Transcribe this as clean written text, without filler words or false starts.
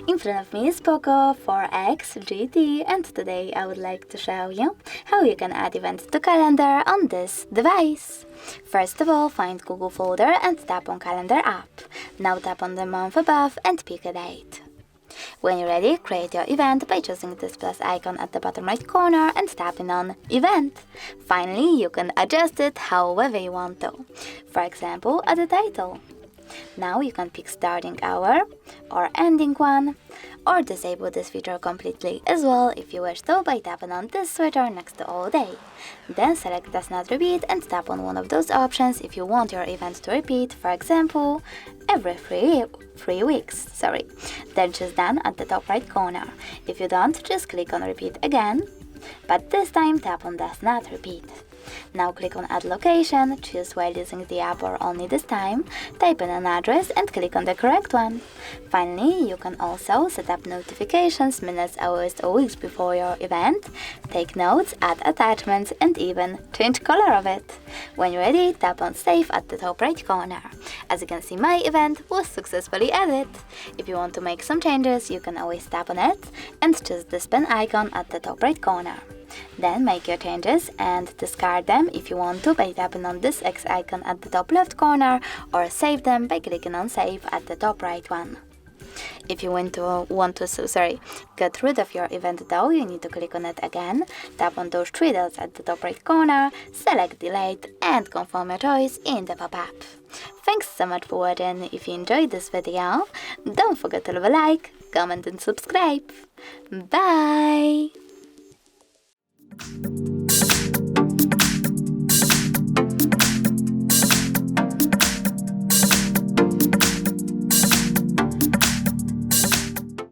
In front of me is POCO X4 GT, and today I would like to show you how you can add events to calendar on this device. First of all, find Google folder and tap on Calendar app. Now tap on the month above and pick a date. When you're ready, create your event by choosing this plus icon at the bottom right corner and tapping on Event. Finally, you can adjust it however you want to. For example, add a title. Now you can pick starting hour or ending one, or disable this feature completely as well if you wish to by tapping on this switcher next to all day. Then select Does Not Repeat and tap on one of those options if you want your event to repeat, for example, every three weeks. Then choose Done at the top right corner. If you don't, just click on Repeat again, but this time tap on Does Not Repeat. Now click on Add Location, choose while using the app or only this time, type in an address and click on the correct one. Finally, you can also set up notifications minutes, hours or weeks before your event, take notes, add attachments and even change color of it. When you're ready, tap on Save at the top right corner. As you can see, my event was successfully added. If you want to make some changes, you can always tap on it and choose this pen icon at the top right corner. Then make your changes and discard them if you want to by tapping on this X icon at the top left corner, or save them by clicking on Save at the top right one. If you want to get rid of your event though, you need to click on it again, tap on those three dots at the top right corner, select Delete and confirm your choice in the pop-up. Thanks so much for watching. If you enjoyed this video, don't forget to leave a like, comment and subscribe. Bye!